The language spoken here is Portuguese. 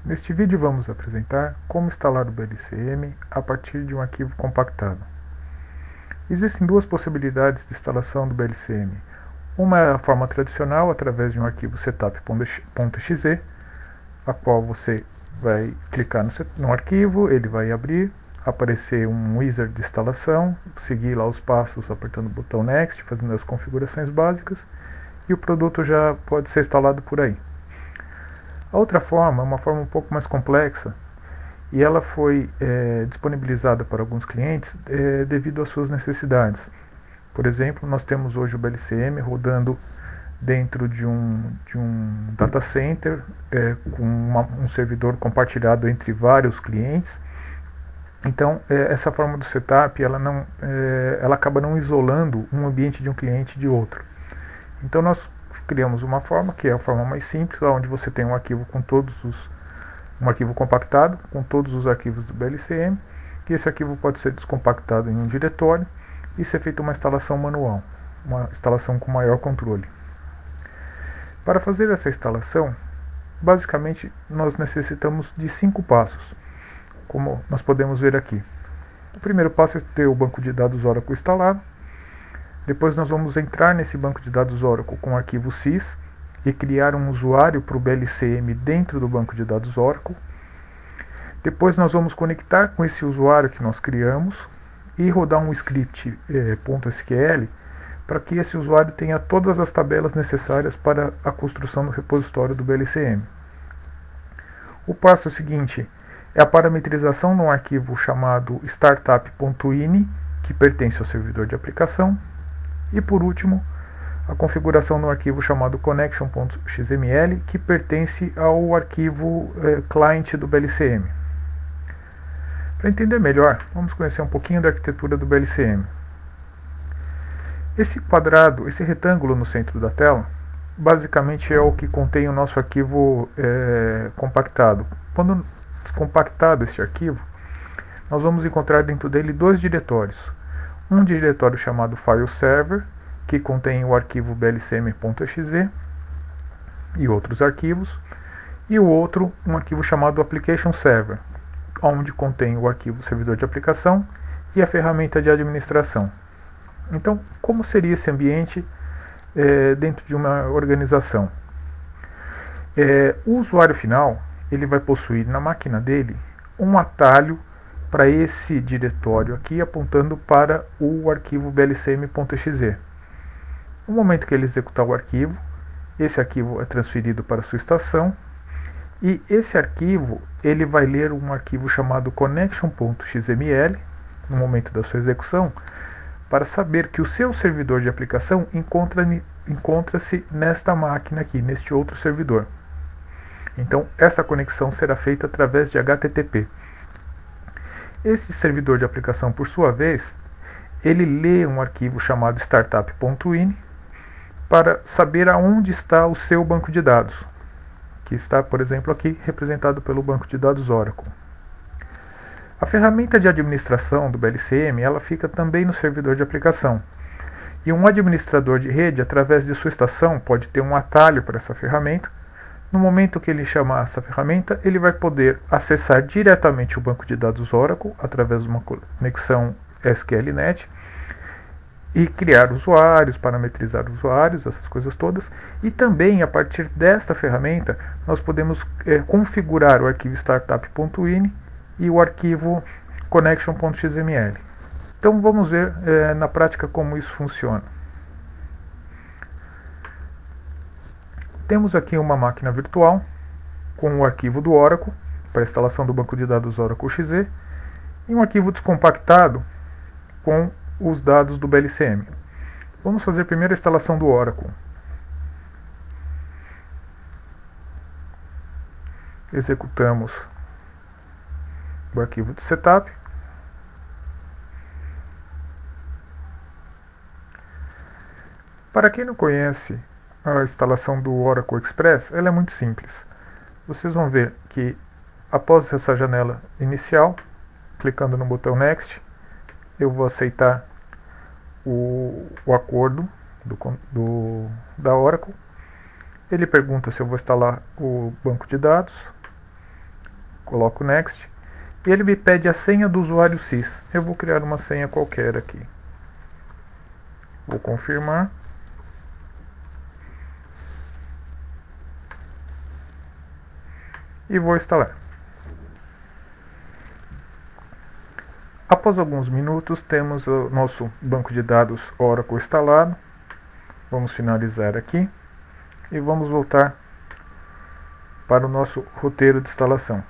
Neste vídeo vamos apresentar como instalar o BLCM a partir de um arquivo compactado. Existem duas possibilidades de instalação do BLCM. Uma é a forma tradicional, através de um arquivo setup.exe, a qual você vai clicar no arquivo, ele vai abrir, aparecer um wizard de instalação, seguir lá os passos apertando o botão Next, fazendo as configurações básicas, e o produto já pode ser instalado por aí. A outra forma é uma forma um pouco mais complexa e ela foi disponibilizada para alguns clientes devido às suas necessidades. Por exemplo, nós temos hoje o BLCM rodando dentro de um data center com um servidor compartilhado entre vários clientes. Então, essa forma do setup ela acaba não isolando um ambiente de um cliente de outro. Então, nós criamos uma forma que é a forma mais simples, onde você tem um arquivo um arquivo compactado com todos os arquivos do BLCM, e esse arquivo pode ser descompactado em um diretório e ser feita uma instalação manual, uma instalação com maior controle. Para fazer essa instalação, basicamente nós necessitamos de 5 passos, como nós podemos ver aqui. O primeiro passo é ter o banco de dados Oracle instalado. Depois nós vamos entrar nesse banco de dados Oracle com o arquivo sys e criar um usuário para o BLCM dentro do banco de dados Oracle. Depois nós vamos conectar com esse usuário que nós criamos e rodar um script .sql para que esse usuário tenha todas as tabelas necessárias para a construção do repositório do BLCM. O passo seguinte é a parametrização de um arquivo chamado startup.ini, que pertence ao servidor de aplicação. E por último, a configuração do arquivo chamado connection.xml, que pertence ao arquivo client do BLCM. Para entender melhor, vamos conhecer um pouquinho da arquitetura do BLCM. Esse quadrado, esse retângulo no centro da tela, basicamente é o que contém o nosso arquivo compactado. Quando descompactado este arquivo, nós vamos encontrar dentro dele dois diretórios. Um diretório chamado File Server, que contém o arquivo blcm.exe e outros arquivos, e o outro, um arquivo chamado Application Server, onde contém o arquivo servidor de aplicação e a ferramenta de administração. Então, como seria esse ambiente dentro de uma organização? O usuário final ele vai possuir na máquina dele um atalho para esse diretório aqui, apontando para o arquivo blcm.exe. No momento que ele executar o arquivo, esse arquivo é transferido para a sua estação, e esse arquivo ele vai ler um arquivo chamado connection.xml no momento da sua execução, para saber que o seu servidor de aplicação encontra-se nesta máquina aqui, neste outro servidor. Então, essa conexão será feita através de HTTP. Esse servidor de aplicação, por sua vez, ele lê um arquivo chamado startup.ini para saber aonde está o seu banco de dados, que está, por exemplo, aqui representado pelo banco de dados Oracle. A ferramenta de administração do BLCM ela fica também no servidor de aplicação. E um administrador de rede, através de sua estação, pode ter um atalho para essa ferramenta. No momento que ele chamar essa ferramenta, ele vai poder acessar diretamente o banco de dados Oracle através de uma conexão SQLNet e criar usuários, parametrizar usuários, essas coisas todas. E também, a partir desta ferramenta, nós podemos configurar o arquivo startup.ini e o arquivo connection.xml. Então vamos ver na prática como isso funciona. Temos aqui uma máquina virtual com o arquivo do Oracle para a instalação do banco de dados Oracle XZ e um arquivo descompactado com os dados do BLCM. Vamos fazer primeiro a instalação do Oracle. Executamos o arquivo de setup. Para quem não conhece a instalação do Oracle Express, ela é muito simples. Vocês vão ver que após essa janela inicial, clicando no botão Next, eu vou aceitar o acordo da Oracle. Ele pergunta se eu vou instalar o banco de dados. Coloco Next e ele me pede a senha do usuário SYS. Eu vou criar uma senha qualquer aqui. Vou confirmar. E vou instalar. Após alguns minutos, temos o nosso banco de dados Oracle instalado. Vamos finalizar aqui e vamos voltar para o nosso roteiro de instalação.